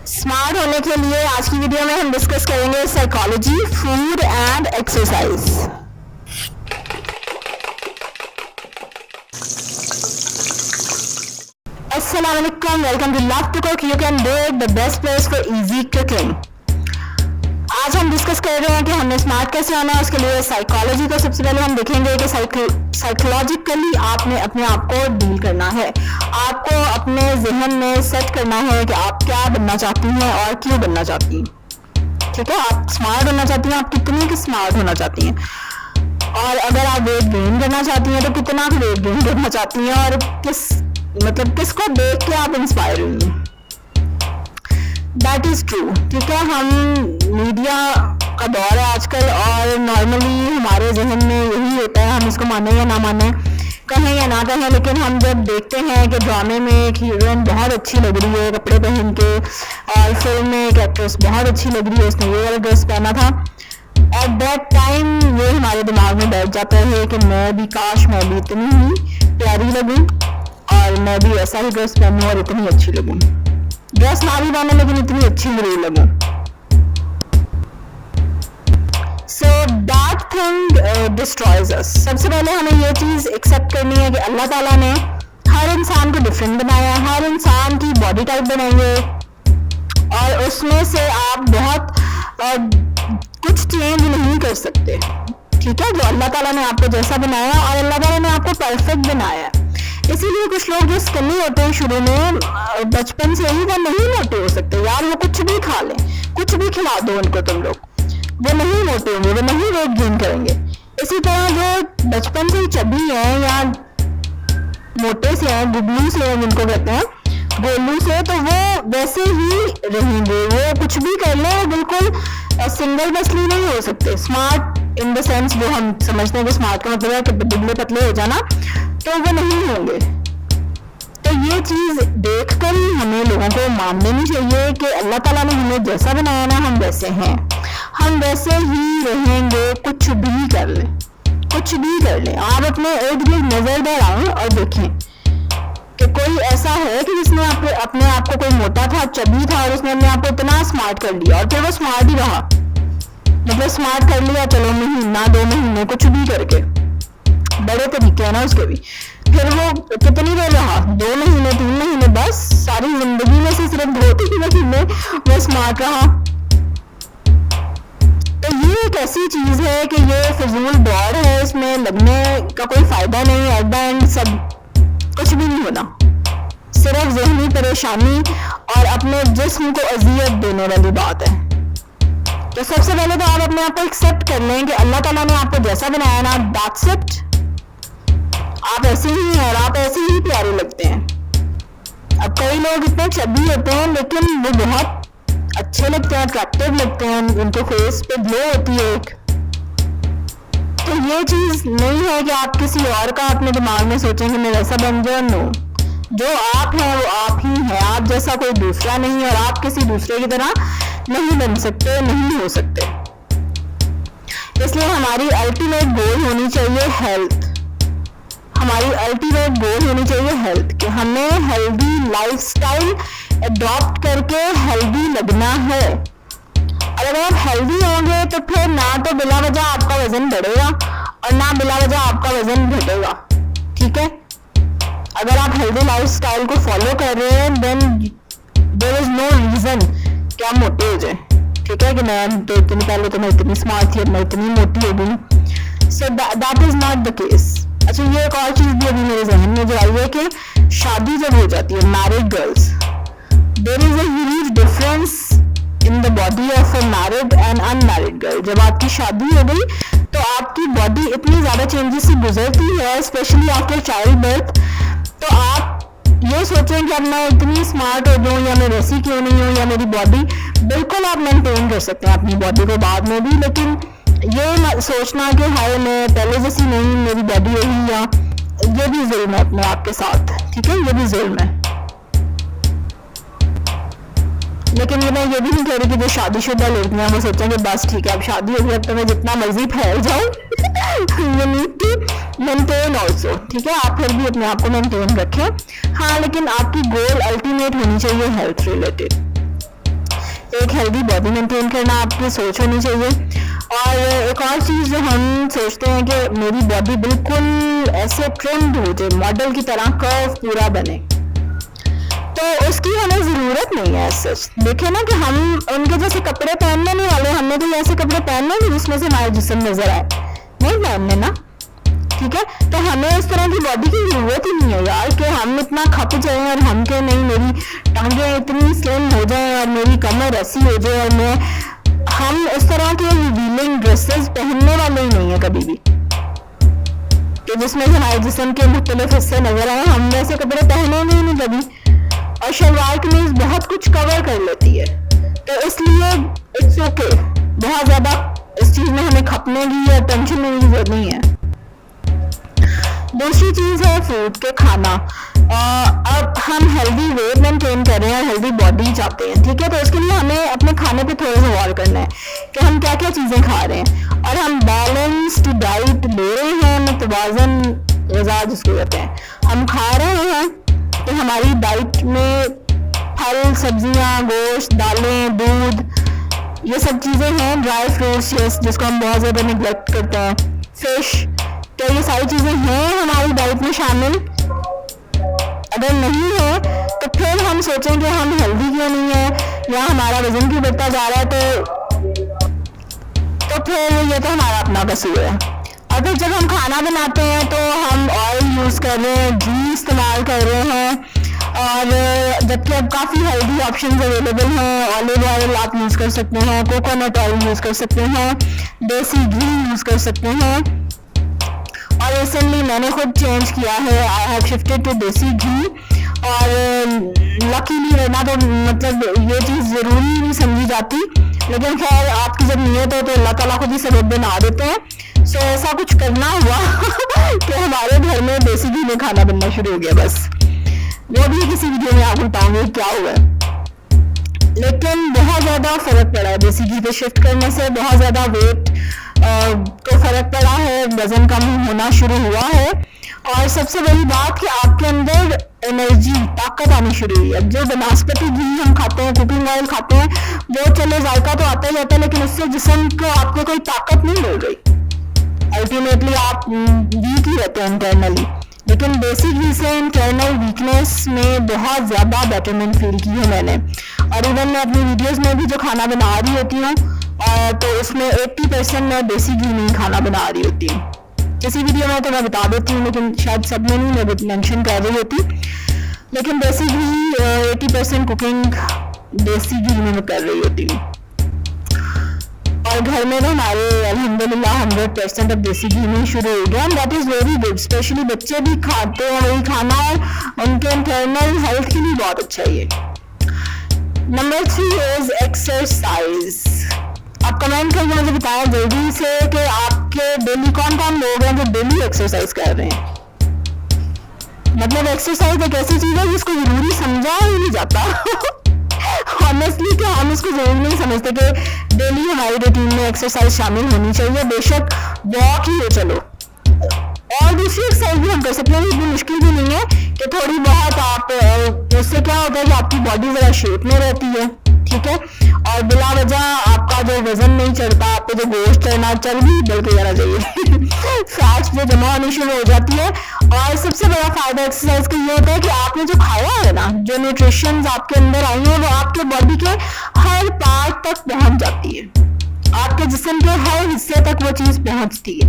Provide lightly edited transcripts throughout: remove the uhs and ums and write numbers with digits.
Smart होने के लिए आज की वीडियो में हम डिस्कस करेंगे साइकोलॉजी, फूड एंड एक्सरसाइज। अस्सलाम वालेकुम, welcome to love to cook. You can do it, the best place for easy cooking. आज हम डिस्कस कर रहे हैं कि हमें स्मार्ट कैसे होना है। उसके लिए साइकोलॉजी को सबसे पहले हम देखेंगे कि साइकोलॉजिकली आपने अपने आप को डील करना है। आपको अपने जहन में सेट करना है कि आप क्या बनना चाहती हैं और क्यों बनना चाहती हैं। ठीक है, आप स्मार्ट होना चाहती हैं, आप कितनी स्मार्ट होना चाहती हैं, और अगर आप वेट गेन करना चाहती हैं तो कितना वेट गेन करना चाहती हैं, और किसको देख के आप इंस्पायर हुई हैं। That is true. ठीक है, हम मीडिया का दौर है आजकल, और नॉर्मली हमारे जहन में यही होता है, हम इसको माने या ना माने, कहें या ना कहें, लेकिन हम जब देखते हैं कि ड्रामे में एक हीरोइन बहुत अच्छी लग रही है कपड़े पहन के, और फिल्म में एक एक्ट्रेस बहुत अच्छी लग रही है, उसने ये वाला ड्रेस पहना था, एट दैट टाइम ये हमारे दिमाग में बैठ जाता है कि काश मैं भी इतनी ही प्यारी लगूं, और मैं भी ऐसा ही ड्रेस पहनूं और इतनी अच्छी लगूं। ड्रेस ना भी पहने लेकिन इतनी अच्छी जरूर लगूं। So that thing destroys us. सबसे पहले हमें ये चीज एक्सेप्ट करनी है कि अल्लाह ताला ने हर इंसान को डिफरेंट बनाया, हर इंसान की बॉडी टाइप बनाई है, और उसमें से आप बहुत कुछ चेंज नहीं कर सकते। ठीक है, जो अल्लाह ताला ने आपको जैसा बनाया, और अल्लाह ताला ने आपको परफेक्ट बनाया। इसीलिए कुछ लोग जो स्किनी होते हैं शुरू में, बचपन से ही वो नहीं मोटे हो सकते। यार वो कुछ भी खा लें, कुछ भी खिला दो उनको तुम लोग, वो नहीं मोटे होंगे, वो नहीं वेट गेन करेंगे। इसी तरह जो बचपन से ही चबी हैं या मोटे से हैं, गुबलू से हैं जिनको कहते हैं, गोलू से, तो वो वैसे ही रहेंगे। वो कुछ भी कर ले, बिल्कुल सिंगल मसली नहीं हो सकते। स्मार्ट इन द सेंस जो हम समझते हैं कि स्मार्ट का मतलब है कि दुबले पतले हो जाना, तो वो नहीं होंगे। तो ये चीज देखकर ही हमें लोगों को मान लेनी चाहिए कि अल्लाह ताला ने हमें जैसा बनाया ना, हम वैसे हैं, हम वैसे ही रहेंगे। कुछ भी कर ले, कुछ भी कर ले। आप अपने इर्द गिर्द नजर दौड़ाएं और देखें कि कोई ऐसा है कि जिसने अपने आप को, कोई मोटा था, चबी था, और उसने अपने आप को इतना स्मार्ट कर लिया, और फिर वो स्मार्ट ही रहा। मतलब स्मार्ट कर लिया, चलो महीना 2 महीने कुछ भी करके, बड़े तरीके हैं ना उसके भी, फिर वो कितनी देर रहा, 2 महीने 3 महीने, बस सारी जिंदगी में से सिर्फ 2-3 महीने वो स्मार्ट रहा। तो ये एक ऐसी चीज है कि ये फिजूल दौड़ है, इसमें लगने का कोई फायदा नहीं। एट द एंड सब कुछ भी नहीं होना, सिर्फ ज़हनी परेशानी और अपने जिस्म को अजियत देने वाली बात है। तो सबसे पहले तो आप अपने आप को एक्सेप्ट कर लें कि अल्लाह ताला ने आपको जैसा बनाया ना, दैट्स इट। आप ऐसे ही हैं और आप ऐसे ही प्यारे लगते हैं। अब कई लोग इतने चबी होते हैं लेकिन वो बहुत अच्छे लगते हैं, अट्रैक्टिव लगते हैं, उनको फेस पे ग्लो होती है एक। तो ये चीज नहीं है कि आप किसी और का अपने दिमाग में सोचें कि मैं वैसा बन जाऊं। नो, जो आप हैं वो आप ही हैं, आप जैसा कोई दूसरा नहीं, और आप किसी दूसरे की तरह नहीं बन सकते, नहीं हो सकते। इसलिए हमारी अल्टीमेट गोल होनी चाहिए हेल्थ। हमारी अल्टीमेट गोल होनी चाहिए हेल्थ, कि हमें हेल्दी लाइफस्टाइल अडॉप्ट करके हेल्दी लगना है। और अगर आप हेल्दी होंगे तो फिर ना तो बिला वजह आपका वजन बढ़ेगा और ना बिला वजह आपका वजन घटेगा। ठीक है, अगर आप हेल्दी लाइफस्टाइल को फॉलो कर रहे हैं, then there is no reason कि आप मोटे हो जाए। ठीक है, कि मैं तो इतनी पहले तो मैं इतनी स्मार्ट थी, अब मैं इतनी मोटी हो गई। So that is not the case. अच्छा, ये एक और चीज भी अभी मेरे जहन में जो आई है कि शादी जब हो जाती है, married girls, there is a huge difference in the body of a married and unmarried girl. जब आपकी शादी हो गई तो आपकी बॉडी इतनी ज्यादा चेंजेस से गुजरती है, स्पेशली आफ्टर चाइल्ड बर्थ। तो आप ये सोचें कि अब मैं इतनी स्मार्ट हो जाऊँ, या मैं वैसी क्यों नहीं हूँ, या मेरी बॉडी, बिल्कुल आप मेंटेन कर सकते हैं अपनी बॉडी को बाद में भी, लेकिन ये सोचना कि हाय मैं पहले जैसी नहीं, मेरी बॉडी यही, या ये भी जुल्म है अपने आप के साथ। ठीक है, ये भी जुल्म है। लेकिन मैं ये भी नहीं कह रही कि जो शादीशुदा लड़कियां वो सोचें कि बस ठीक है अब शादी हो गई, अब तो मैं जितना मर्जी फैल जाऊं। You need to maintain also. ठीक है, आप फिर भी अपने आप को मेंटेन रखें। हाँ, लेकिन आपकी गोल अल्टीमेट होनी चाहिए हेल्थ रिलेटेड। एक हेल्दी बॉडी मेंटेन करना आपकी सोच होनी चाहिए। और एक और चीज़ जो हम सोचते हैं कि मेरी बॉडी बिल्कुल ऐसे ट्रिम्ड हो जाए, मॉडल की तरह कर्व पूरा बने, तो उसकी हमें ज़रूरत नहीं है। सच देखें ना कि हम उनके जैसे कपड़े पहनने नहीं वाले, हमें तो ऐसे कपड़े पहनने नहीं जिसमें से हमारा जिस्म नजर आए, नहीं पहनने ना, ठीक है। तो हमें इस तरह की बॉडी की ज़रूरत ही नहीं है यार कि हम इतना खप जाएं और हम के नहीं मेरी टांगें इतनी स्लिम हो जाएं और मेरी कमर ऐसी हो जाए और हम इस तरह के रिवीलिंग ड्रेसेस पहनने वाले ही नहीं है कभी भी कि जिसमें से हमारे जिस्म के मुख्तलिफ हिस्से नजर आए। हम वैसे कपड़े पहनेंगे नहीं कभी। और शलवार कमीज बहुत कुछ कवर कर लेती है, तो इसलिए इट्स ओके, बहुत ज़्यादा इस चीज़ में हमें खपने की या टेंशन लेने की जरूरत नहीं है। दूसरी चीज़ है फूड के खाना। अब हम हेल्दी वेट मेंटेन कर रहे हैं, हेल्दी बॉडी चाहते हैं, ठीक है, तो उसके लिए हमें अपने खाने पे थोड़ा सा गौर करना है कि हम क्या क्या चीज़ें खा रहे हैं और हम बैलेंस्ड डाइट ले रहे हैं, मुतवाज़न ग़िज़ा जिसको कहते हैं, हम खा रहे हैं कि हमारी डाइट में फल, सब्जियां, गोश्त, दालें, दूध, ये सब चीज़ें हैं, ड्राई फ्रूट्स जिसको हम बहुत ज़्यादा निगलेक्ट करते हैं, फिश, क्या ये सारी चीज़ें हैं हमारी डाइट में शामिल? अगर नहीं है तो फिर हम सोचें कि हम हेल्दी क्यों नहीं है या हमारा वजन क्यों बढ़ता जा रहा है, तो फिर ये तो हमारा अपना कसूर है। और फिर जब हम खाना बनाते हैं तो हम ऑयल यूज़ कर रहे हैं, घी इस्तेमाल कर रहे हैं, और जबकि अब काफ़ी हेल्दी ऑप्शंस अवेलेबल हैं। ऑलिव ऑयल आप यूज़ कर सकते हैं, कोकोनट ऑयल यूज़ कर सकते हैं, देसी घी यूज़ कर सकते हैं। और रिसेंटली मैंने खुद चेंज किया है, आई हैव शिफ्टेड टू देसी घी। और लकीली रहना तो मतलब ये चीज़ ज़रूरी नहीं समझी जाती, लेकिन खैर आपकी जब नीयत हो तो अल्लाह ताला खुद ही सबब बना देते हैं। सो ऐसा कुछ करना हुआ कि हमारे घर में देसी घी में खाना बनना शुरू हो गया। बस वो भी किसी वीडियो में आपको बताऊंगी क्या हुआ है, लेकिन बहुत ज़्यादा फ़र्क पड़ा है देसी घी पे शिफ्ट करने से। बहुत ज़्यादा वेट को फ़र्क पड़ा है, वज़न कम होना शुरू हुआ है, और सबसे बड़ी बात कि आपके अंदर एनर्जी, ताकत आनी शुरू हुई है। अब जो वनस्पति घी हम खाते हैं, कुकिंग ऑयल खाते हैं, वो चलो जायका तो आता ही जाता है, लेकिन उससे जिस्म को आपको कोई ताकत नहीं मिल रही। अल्टीमेटली आप वीक ही रहते हैं इंटरनली, लेकिन देसी घी से इंटरनल वीकनेस में बहुत ज़्यादा बेटरमेंट फील की है मैंने। और इवन मैं अपनी वीडियोस में भी जो खाना बना रही होती हूँ तो उसमें 80% मैं देसी घी में ही खाना बना रही होती हूँ। किसी वीडियो में तो मैं बता देती हूँ, लेकिन शायद सब में नहीं मैं मेंशन कर रही होती, लेकिन देसी घी 80% कुकिंग देसी घी में मैं कर रही होती हूँ। और घर में ना हमारे अल्हम्दुलिल्लाह 100% अब देसी घी में शुरू हो गया, that is very good. Specially बच्चे भी खाते हैं वही खाना, और उनके इंटरनल हेल्थ के लिए बहुत अच्छा है ये। Number 3 is exercise. आप कमेंट करके मुझे बताएं जल्दी से कि आपके डेली कौन कौन लोग हैं जो डेली एक्सरसाइज कर रहे हैं। मतलब एक्सरसाइज एक ऐसी चीज़ है जिसको जरूरी समझा ही नहीं जाता ऑनेस्टली कि हम उसको जरूरी नहीं समझते कि डेली हमारी रूटीन में एक्सरसाइज शामिल होनी चाहिए। बेशक वॉक ही हो चलो, और दूसरी एक्सरसाइज भी हम कर सकते हैं, इतनी मुश्किल भी नहीं है कि थोड़ी बहुत आप, उससे क्या होता है कि आपकी बॉडी ज़रा शेप में रहती है, ठीक है, और बिला वजह आपका जो वजन नहीं चढ़ता, आपको जो गोश्त चढ़ना चल भी बल्कि जाना चाहिए फैट्स जो जमा होनी शुरू हो जाती है। और सबसे बड़ा फायदा एक्सरसाइज का ये होता है कि आपने जो खाया है ना, जो न्यूट्रिशन आपके अंदर आई है, वो आपके बॉडी के हर पार्ट तक पहुंच जाती है, आपके जिस्म के हर हिस्से तक वो चीज़ पहुंचती है,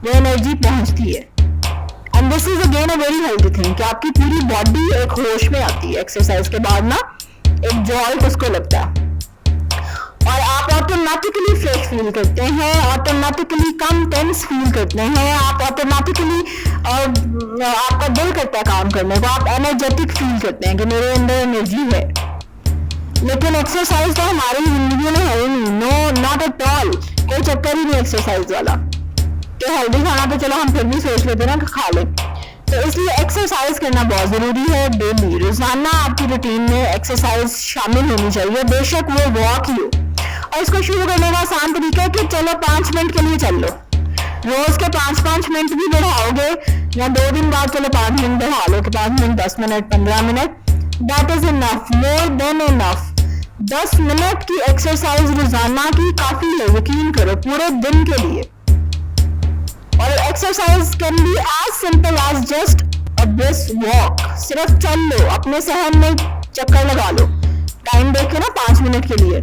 वो एनर्जी पहुंचती है। And this is again a very healthy thing कि आपकी पूरी बॉडी एक होश में आती है एक्सरसाइज के बाद ना, एक जॉल्ट उसको लगता है, और आप ऑटोमेटिकली फ्रेश फील करते हैं, ऑटोमेटिकली कम टेंस फील करते हैं, आप ऑटोमेटिकली आपका दिल करता है काम करने को, आप एनर्जेटिक फील करते हैं कि मेरे अंदर एनर्जी है। लेकिन एक्सरसाइज तो हमारी जिंदगी में है ही नहीं, नो नॉट एट ऑल, कोई चक्कर ही नहीं एक्सरसाइज वाला। तो हेल्दी खाना तो चलो हम फिर भी सोच लेते ना कि खा लें, तो इसलिए एक्सरसाइज करना बहुत ज़रूरी है। डेली रोजाना आपकी रूटीन में एक्सरसाइज शामिल होनी चाहिए, बेशक वो वॉक ही हो। और इसको शुरू करने का आसान तरीका है कि चलो 5 मिनट के लिए चल लो, रोज के 5-5 मिनट भी बढ़ाओगे, या 2 दिन बाद चलो 5 मिनट बढ़ा लो कि 5 minute, 10 minute, 15 minute, that is enough, more than enough. 10 minute की एक्सरसाइज रोजाना की काफी है, यकीन करो, पूरे दिन के लिए। और exercise can be as simple as just a brisk walk, सिर्फ चल लो, अपने शहर में चक्कर लगा लो, टाइम देख के ना 5 मिनट के लिए।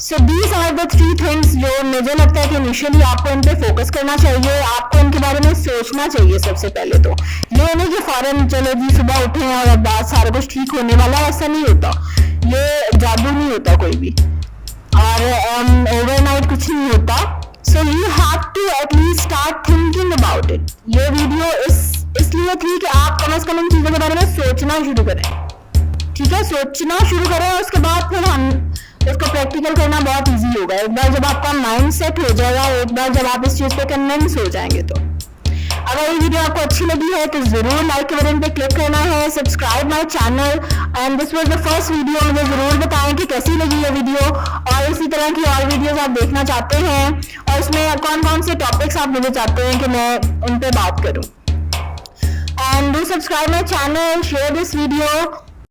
So these are the 3 things जो मुझे लगता है कि इनिशियली आपको इन पे फोकस करना चाहिए, आपको इनके बारे में सोचना चाहिए सबसे पहले तो। ये नहीं कि फौरन चलो जी सुबह उठे और अब बात सारा कुछ ठीक होने वाला, ऐसा नहीं होता, ये जादू नहीं होता कोई भी, और ओवरनाइट कुछ नहीं होता। So you have to at least start thinking about it. ये वीडियो इसलिए थी कि आप कम से कम इन चीज़ों के बारे में सोचना शुरू करें, ठीक है, सोचना शुरू करें, उसके बाद फिर हम इसको प्रैक्टिकल करना बहुत इजी होगा। एक बार जब आपका माइंड सेट हो जाएगा, एक बार जब आप इस चीज़ पे कन्विंस हो जाएंगे तो। अगर ये वीडियो आपको अच्छी लगी है तो जरूर लाइक के बटन पे क्लिक करना है, subscribe my channel, and this was the first video. मुझे जरूर बताएं कि कैसी लगी ये वीडियो, और इसी तरह की और वीडियोस आप देखना चाहते हैं, और इसमें कौन कौन से टॉपिक्स आप मुझे चाहते हैं कि मैं उन पे बात करूँ। And do subscribe my channel, share this video.